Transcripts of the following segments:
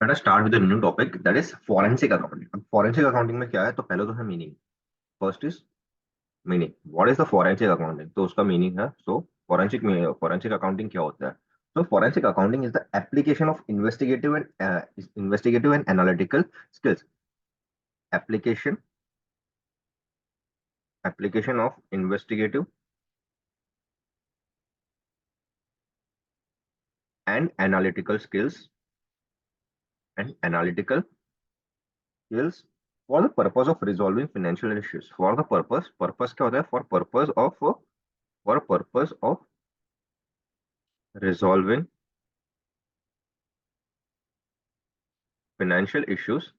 बेटा start with new topic that is forensic accounting. अब forensic accounting में क्या है, तो पहले तो है meaning. First is meaning, what is the forensic accounting, तो उसका मीनिंग है। सो फॉरेंसिक फॉरेंसिक अकाउंटिंग क्या होता है? तो forensic accounting is the application of investigative and analytical skills. Application application of investigative and analytical skills for the purpose of resolving financial issues। for the purpose क्या होता है? For purpose of resolving financial issues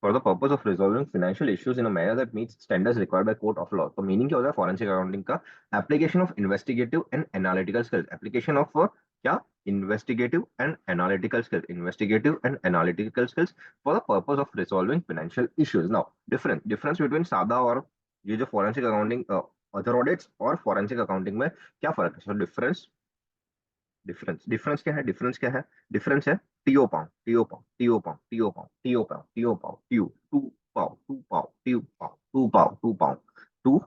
for the purpose of resolving financial issues in a manner that meets standards required by court of law। तो meaning क्या होता है forensic accounting का? Application of investigative and analytical skills. Application of क्या? Investigative and analytical skills for the purpose of resolving financial issues. Now difference between सादा और ये जो फॉरेंसिक अकाउंटिंग अदर ऑडिट्स और फॉरेंसिक अकाउंटिंग में क्या फर्क है? सो डिफरेंस क्या है? डिफरेंस है टीओ पाओ टीओ पाओ टीओ पाओ टीओ पाओ टीओ पाओ टीओ पाओ टीओ टू पाओ टू पाओ टीओ पाओ टू पाओ टू पाओ टू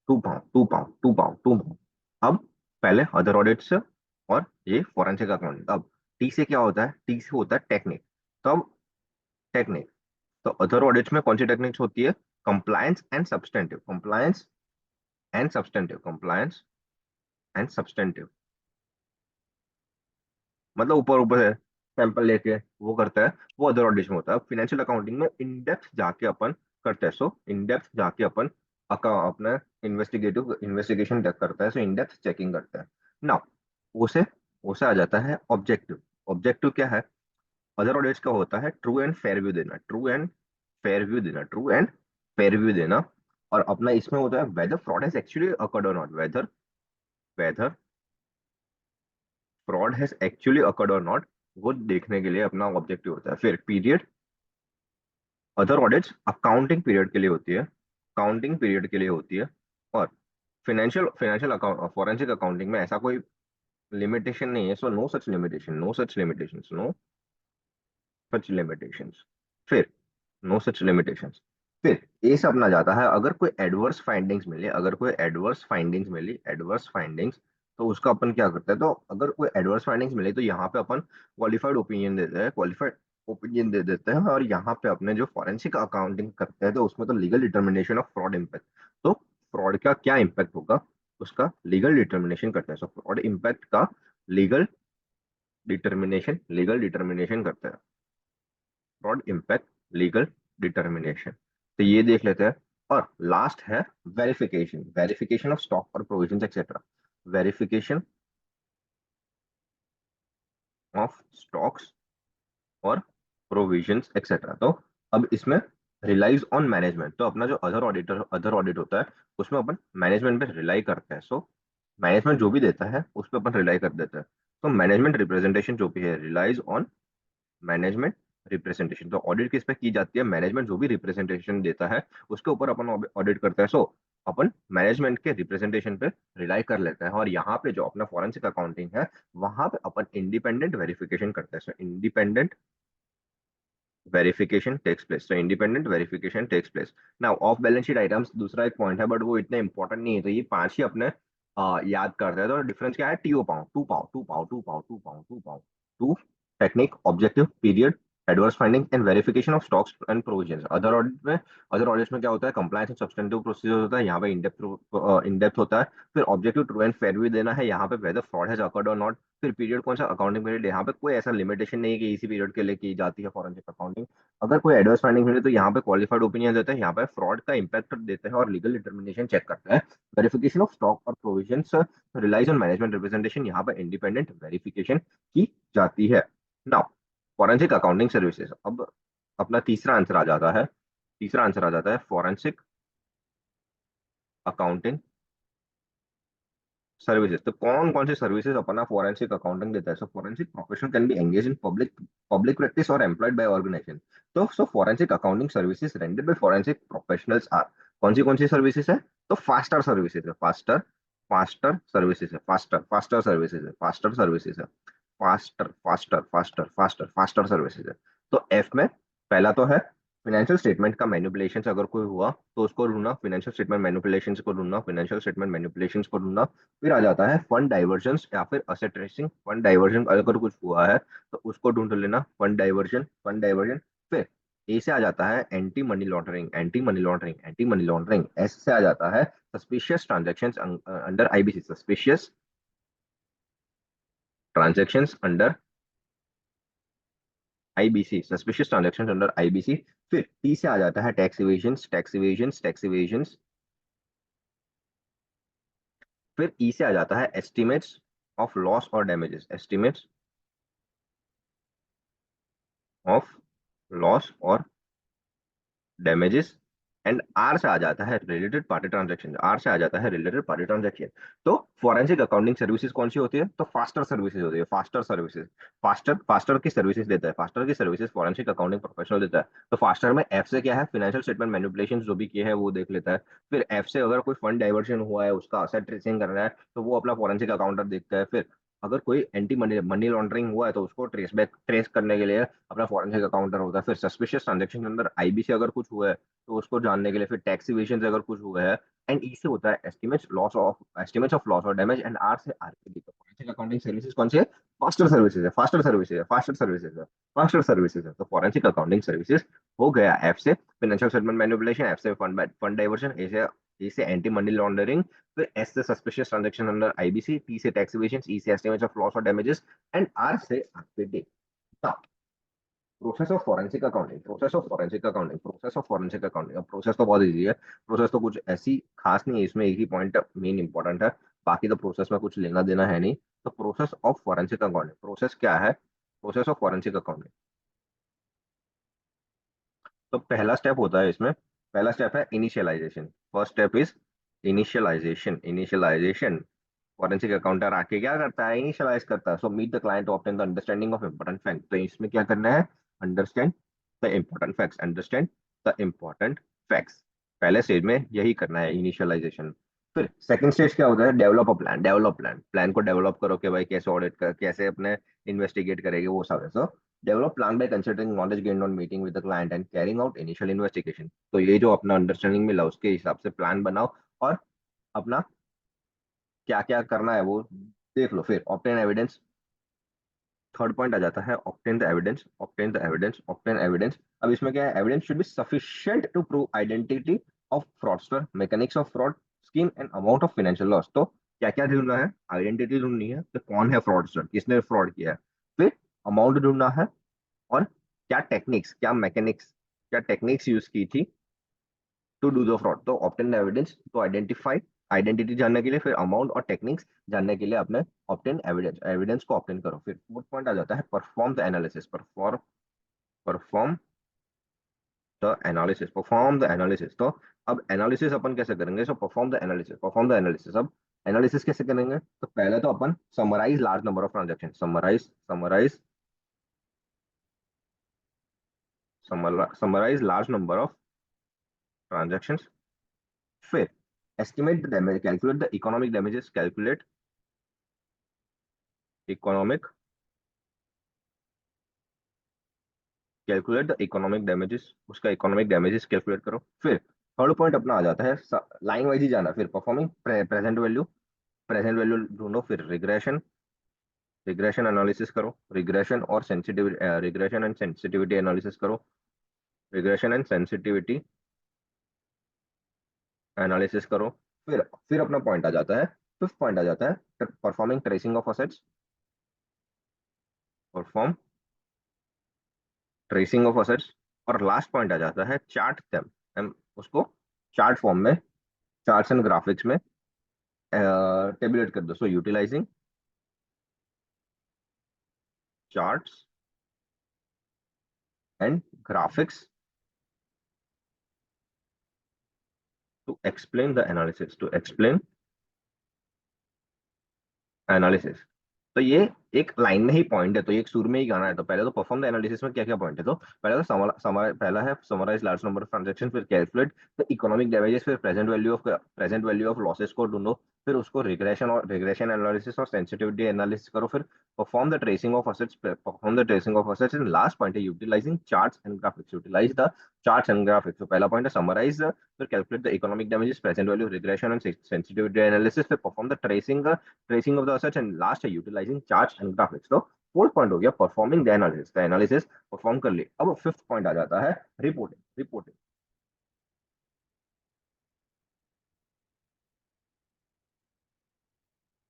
टू पाओ टू पाओ टू पाओ टू पाओ। अब पहले अदर ऑडिट्स और ये फॉरेंसिक अकाउंटिंग। अब टी से क्या होता है? टी से होता है टेक्निक। तो अब टेक्निक, तो अदर ऑडिट्स में कौन सी टेक्निक्स होती है? Compliance and substantive. मतलब ऊपर ऊपर से सैंपल लेके वो करता है, वो अदर ऑडिट में होता है। फाइनेंशियल अकाउंटिंग में इन डेप्थ जाके अपन करते हैं। सो इन डेप्थ जाके अपन अपना इन्वेस्टिगेशन करता है। सो इन डेप्थ चेकिंग करता है ना। उसे उसे आ जाता है ऑब्जेक्टिव। ऑब्जेक्टिव क्या है? अदर ऑडिट्स का होता है ट्रू एंड फेयर व्यू देना, ट्रू एंड फेयर व्यू देना। और अपना इसमें होता है whether fraud has actually occurred or not, whether whether fraud has actually occurred or not, वो देखने के लिए अपना ऑब्जेक्टिव होता है। फिर period, other audits accounting period के लिए होती है, और फाइनेंशियल अकाउंट फॉरेंसिक अकाउंटिंग में ऐसा कोई लिमिटेशन नहीं है। So no such limitations. फिर नो सच लिमिटेशंस। फिर ये सब ना जाता है, अगर कोई एडवर्स फाइंडिंग्स, तो उसका अपन क्या करते हैं? तो अगर कोई एडवर्स फाइंडिंग्स मिले तो यहाँ पे अपन क्वालिफाइड ओपिनियन दे देते हैं। और यहाँ पे अपने जो फॉरेंसिक अकाउंटिंग करते हैं तो उसमें तो legal determination of fraud impact, तो फ्रॉड का क्या इम्पैक्ट होगा उसका लीगल डिटर्मिनेशन करते हैं। सो फ्रॉड इम्पैक्ट का लीगल डिटर्मिनेशन करते हैं। फ्रॉड इम्पैक्ट लीगल डिटर्मिनेशन, तो ये देख लेते हैं। और लास्ट है वेरिफिकेशन ऑफ स्टॉक और provisions etcetera. Verification of stocks और प्रोविजंस एक्सेट्रा। तो अब इसमें रिलाइज ऑन मैनेजमेंट। तो अपना जो अदर ऑडिट होता है उसमें अपन मैनेजमेंट पे रिलाई करते हैं। सो मैनेजमेंट जो भी देता है उस पर अपन रिलाई कर देते हैं। तो मैनेजमेंट रिप्रेजेंटेशन जो भी है, रिलाइज ऑन मैनेजमेंट रिप्रेजेंटेशन। तो ऑडिट किस पे की जाती है? मैनेजमेंट जो भी रिप्रेजेंटेशन देता है उसके ऊपर अपन ऑडिट करते हैं। सो अपन मैनेजमेंट के रिप्रेजेंटेशन पे रिलाई कर लेते हैं। और यहाँ पे जो अपना फॉरेंसिक अकाउंटिंग है वहां पे अपन इंडिपेंडेंट वेरिफिकेशन करते हैं। So independent verification takes place. Now of balance sheet items दूसरा एक पॉइंट है, बट वो इतना इंपॉर्टेंट नहीं है। तो ये पांच ही अपने याद करते हैं। तो डिफरेंस क्या है? टीओ पाओ टू पाओ टू पाओ टू पाओ टू पाओ टू पाओ टू technique, objective, period, adverse finding and verification of stocks and provisions. Other audit में क्या होता है? कंप्लायंस एंड सब्सटेंटिव प्रोसीजर होता है, यहाँ पे इन डेप्थ होता है। फिर objective true and fair view देना है, यहाँ पे weather fraud has occurred or not. फिर पीरियड कौन सा? Accounting period. यहाँ पे कोई ऐसा लिमिटेशन नहीं है कि इसी पीरियड के लिए की जाती है फॉरेंसिक अकाउंटिंग। अगर कोई एडवर्स फाइंडिंग मिले तो यहाँ पे क्वालिफाइड ओपिनियन देते हैं, यहाँ पे फ्रॉड का इंपैक्ट देते हैं और लीगल डिटर्मिनेशन चेक करता है। वेरिफिकेशन ऑफ स्टॉक और provisions relies on management representation, यहाँ पे इंडिपेंडेंट वेरिफिकेशन की जाती है। Now forensic accounting services. अब अपना तीसरा आंसर आ जाता है फॉरेंसिक अकाउंटिंग सर्विसेज। तो कौन कौन सी सर्विसेज अपना फॉरेंसिक अकाउंटिंग देता है? So forensic professional can be engage in public practice or employed by organization. तो so forensic accounting services rendered by forensic professionals are, कौन सी सर्विसेज है? तो फास्टर सर्विसेज है। Faster faster faster faster faster services है। तो F में पहला तो है फाइनेंशियल स्टेटमेंट का मैनिपुलेशन अगर कोई हुआ तो उसको ढूंढना, फाइनेंशियल स्टेटमेंट मैनिपुलेशन को ढूंढना, फाइनेंशियल स्टेटमेंट मैनिपुलेशन को ढूंढना। फिर आ जाता है फंड डाइवर्जन या फिर असेट ट्रेसिंग। फंड डाइवर्जन अगर कुछ हुआ है तो उसको ढूंढ लेना, फंड डाइवर्जन, फंड डाइवर्जन। फिर ए से आ जाता है anti money laundering, anti money laundering, anti money laundering. S से आ जाता है suspicious transaction under IBC, suspicious transactions under IBC, suspicious transactions under IBC. फिर टी से आ जाता है tax evasion, tax evasion, tax evasion. फिर ई से आ जाता है एस्टिमेट्स ऑफ लॉस और डैमेजेस, एस्टिमेट्स ऑफ लॉस और डैमेजेस। एंड आर से आ जाता है रिलेटेड पार्टी ट्रांजेक्शन, आर से आ जाता है रिलेटेड पार्टी ट्रांजेक्शन। तो फॉरेंसिक अकाउंटिंग सर्विसेज कौन सी होती है? तो फास्टर सर्विसेज होती है, फास्टर सर्विसेज। फास्टर फास्टर की सर्विसेज देता है, फास्टर की सर्विसेज फॉरेंसिक अकाउंटिंग प्रोफेशनल देता है। तो फास्टर में एफ से क्या है, फाइनेंशियल स्टेटमेंट मैनिपुलेशन जो भी किए है वो देख लेता है। फिर एफ से अगर कोई फंड डाइवर्जन हुआ है, उसका असेट ट्रेसिंग करना है, तो वो अपना फॉरेंसिक अकाउंटर देखता है। फिर अगर कोई एंटी मनी मनी लॉन्ड्रिंग हुआ है तो उसको ट्रेस करने के लिए अपना फॉरेंसिक अकाउंटर होता है। फिर सस्पिशियस ट्रांजेक्शन अंदर आईबी से अगर कुछ हुआ है तो उसको जानने के लिए फिर टैक्स इवेशन से अगर कुछ हुआ है। एंड ई से होता है एस्टिमेट्स ऑफ लॉस और डैमेज। एंड आर से आरपीडी। तो फॉरेंसिक अकाउंटिंग सर्विसेज कौन सी है? फास्टर सर्विसेज है, फास्टर सर्विसेज है, फास्टर सर्विसेज है, फास्टर सर्विसेज है। तो फॉरेंसिक अकाउंटिंग सर्विसेज हो गया एफ से फाइनेंशियल स्टेटमेंट मैनिपुलेशन, एफ से फंड डाइवर्जन, ए से एंटी मनी लॉन्ड्रिंग, फिर एस से suspicious transaction under IBC, T से टैक्स इवेशन, ई से एस्टिमेट्स ऑफ लॉस और डैमेजेस, एंड आर से RPD. Process of forensic accounting, process of forensic accounting, process of forensic accounting. अब process तो बहुत easy है, प्रोसेस तो कुछ ऐसी खास नहीं है, इसमें एक ही पॉइंट मेन इंपॉर्टेंट है, बाकी तो प्रोसेस में कुछ लेना देना है नहीं। तो process of forensic accounting, process क्या है? Process of forensic accounting. तो पहला स्टेप होता है इसमें, पहला स्टेप है इनिशियलाइजेशन। First step is initialization, initialization. Forensic accountant आके क्या करता है? इनिशियलाइज करता है। So meet the client to obtain the understanding of important fact. तो इसमें क्या करना है? Understand the important facts, understand the important facts. पहले स्टेज में यही करना है, इनिशियलाइजेशन। फिर सेकंड स्टेज क्या होता है? Develop a plan, develop plan, plan को डेवलप करो कि भाई कैसे ऑडिट कर, कैसे अपने इन्वेस्टिगेट करेंगे वो सब है। सो develop plan by considering knowledge gained on meeting with the client and carrying out initial investigation. तो ये जो अपना अंडरस्टैंडिंग मिला उसके हिसाब से प्लान बनाओ और अपना क्या क्या करना है वो देख लो। फिर ऑब्टेन एविडेंस, थर्ड पॉइंट आ जाता है obtain the evidence, obtain the evidence, obtain evidence. अब इसमें क्या है? Evidence should be sufficient to prove identity of fraudster, mechanics of fraud, scheme and amount of financial loss. तो क्या क्या ढूंढना है? आइडेंटिटी ढूंढनी है तो कौन है फ्रॉडस्टर, किसने फ्रॉड किया है। फिर अमाउंट ढूंढना है और क्या टेक्निक्स, क्या मैकेनिक्स, क्या टेक्निक्स यूज की थी टू डू द फ्रॉड। तो ऑब्टेन एविडेंस तो आइडेंटिफाई, आइडेंटिटी जानने के लिए, फिर अमाउंट और टेक्निक्स जानने के लिए अपने ऑब्टेन एविडेंस, एविडेंस को ऑब्टेन करो। फिर फोर्थ पॉइंट आ जाता है perform the analysis, perform the analysis, perform the analysis. तो अब एनालिसिस अपन कैसे करेंगे? So perform the analysis, perform the analysis. अब एनालिसिस कैसे करेंगे? तो पहले तो अपन summarise large number of transaction, summarise summarise large number of transaction. फिर estimate the damage, calculate the economic damages, calculate economic, calculate the economic damages, उसका economic damages calculate करो। फिर थर्ड पॉइंट अपना आ जाता है लाइन वाइज ही जाना। फिर performing present value, present value ढूंढो। फिर रिग्रेशन, रिग्रेशन एनालिसिस करो, रिग्रेशन और sensitivity, regression and sensitivity analysis करो, रिग्रेशन एंड सेंसिटिविटी एनालिसिस करो। फिर अपना पॉइंट आ जाता है, फिफ्थ पॉइंट आ जाता है performing tracing of assets, perform tracing of assets. और लास्ट पॉइंट आ जाता है चार्ट देम, हम उसको चार्ट फॉर्म में, चार्ट्स एंड ग्राफिक्स में टेबुलेट कर दो। So utilising charts and graphics to explain the analysis, to explain analysis. तो ये एक लाइन में ही पॉइंट है, तो ये एक सुर में ही गाना है। तो पहले तो परफॉर्म द एनालिसिस में क्या क्या पॉइंट है? तो पहले तो पहला है summarise large number of transaction, फिर कैलकुलेट द इकोनॉमिक डैमेजेस, फिर प्रेजेंट वैल्यू ऑफ लॉसेस को ढूंढो, फिर उसको रिग्रेशन एनालिसिस और सेंसिटिविटी एनालिसिस करो, फिर perform the tracing of assets and last point है utilising charts and graphics, utilise the charts and graphics. तो पहला पॉइंट है समराइज, फिर calculate the economic damages, present value, regression and sensitivity analysis, फिर perform the tracing of the assets and last है utilising charts and graphics. तो fourth point हो गया performing the analysis, the analysis perform कर ली। अब fifth point आ जाता है रिपोर्टिंग। रिपोर्टिंग,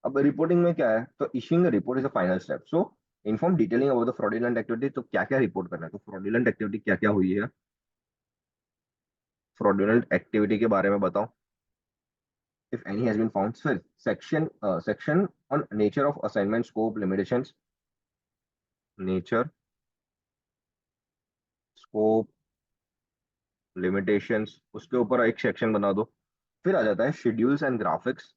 अब रिपोर्टिंग में क्या है, तो issuing report is a final step. So inform detailing about the fraudulent activity, तो क्या क्या रिपोर्ट करना है, तो फ्रॉडुलेंट एक्टिविटी क्या क्या हुई है, फ्रॉडुलेंट एक्टिविटी के बारे में बताओ। If any has been found, फिर section on nature of assignment, scope, limitations, nature, scope, limitations, उसके ऊपर एक सेक्शन बना दो। फिर आ जाता है schedules and graphics,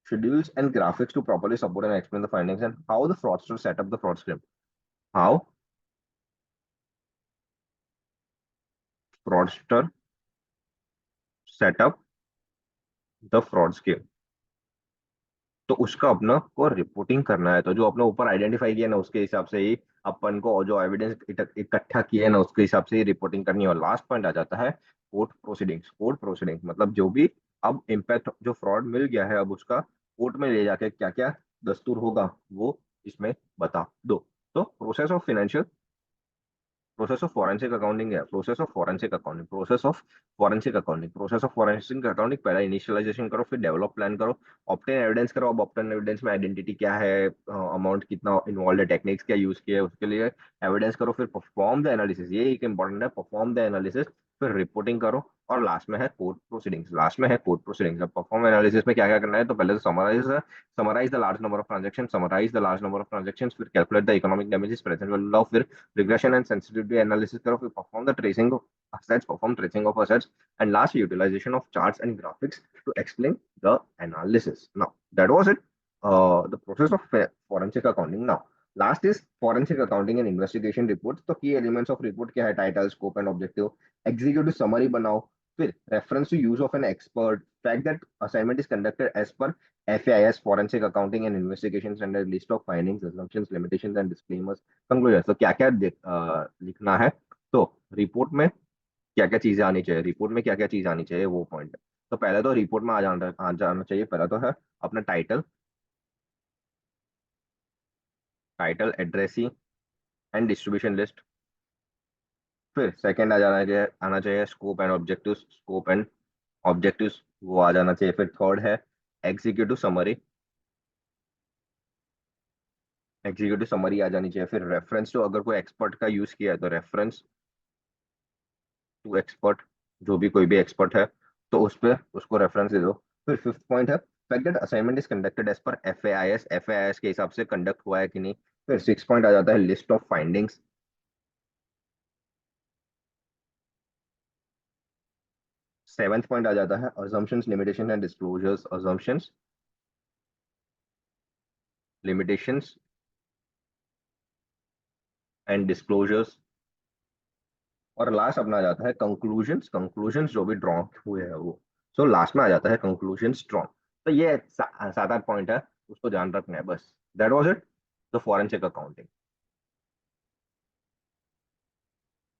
schedules and graphics to properly support and explain the findings and how the fraudster set up the fraud scheme. How fraudster set up the fraud scheme, तो उसका अपना को रिपोर्टिंग करना है। तो जो अपने ऊपर आइडेंटिफाई किया ना उसके हिसाब से ही अपन को, और जो एविडेंस इकट्ठा किया है ना उसके हिसाब से ही रिपोर्टिंग करनी है। और लास्ट पॉइंट आ जाता है कोर्ट प्रोसीडिंग्स। कोर्ट प्रोसीडिंग मतलब जो भी अब इम्पैक्ट जो फ्रॉड मिल गया है, अब उसका कोर्ट में ले जाके क्या क्या दस्तूर होगा वो इसमें बता दो। तो प्रोसेस ऑफ फॉरेंसिक अकाउंटिंग है, प्रोसेस ऑफ फॉरेंसिक अकाउंटिंग, पहला इनिशियलाइजेशन करो, फिर डेवलप प्लान करो, ऑब्टेन एविडेंस करो। अब ऑब्टेन एविडेंस में आइडेंटिटी क्या है, अमाउंट कितना इन्वॉल्व है, टेक्निक्स क्या यूज किया है, उसके लिए एविडेंस करो। फिर परफॉर्म द एनालिसिस, ये एक इंपॉर्टेंट है, परफॉर्म द एनालिसिस। फिर रिपोर्टिंग करो, और लास्ट में है कोर्ट प्रोसीडिंग्स। लास्ट में है कोर्ट प्रोसीडिंग्स। अब परफॉर्म एनालिसिस में क्या क्या करना है, तो पहले तो summarise the large number of transaction, फिर calculate the economic damages, present value law, फिर regression and sensitivity analysis करो, फिर perform tracing of assets, and last utilization of charts and graphics to explain the analysis. Now that was it, the process of forensic accounting. Now last is forensic accounting and investigation reports। तो key elements of report क्या है, title, scope and objective, executive summary बनाओ, फिर reference to use of an expert, fact that assignment is conducted as per FAIS, forensic accounting and investigation standard, list of findings, assumptions, limitations and disclaimers, conclusion. तो क्या क्या लिखना है, तो report में क्या क्या चीजें आनी चाहिए, रिपोर्ट में क्या क्या चीज आनी चाहिए वो पॉइंट है। तो पहले तो रिपोर्ट में आ जाना चाहिए, पहला तो है अपना title, addressee and distribution list. फिर सेकंड आना चाहिए स्कोप एंड ऑब्जेक्टिव्स, वो आ जाना चाहिए। फिर थर्ड है एग्जीक्यूटिव समरी, आ जानी चाहिए। फिर रेफरेंस टू, अगर कोई एक्सपर्ट का यूज किया है तो रेफरेंस टू एक्सपर्ट, जो भी कोई भी एक्सपर्ट है तो उस पर उसको रेफरेंस दे दो। फिर फिफ्थ पॉइंट है fact that assignment is conducted as per FAIS के हिसाब से कंडक्ट हुआ है कि नहीं। फिर सिक्स पॉइंट आ जाता है list of findings. Seventh point आ जाता है assumptions, limitation and disclosures, limitations and disclosures. और लास्ट अपना आ जाता है कंक्लूजन्स, जो भी ड्रॉ हुए हैं वो। सो लास्ट में आ जाता है कंक्लूजन्स ड्रॉ। तो ये सात आठ पॉइंट है, उसको ध्यान रखना है बस। That was it, the forensic accounting.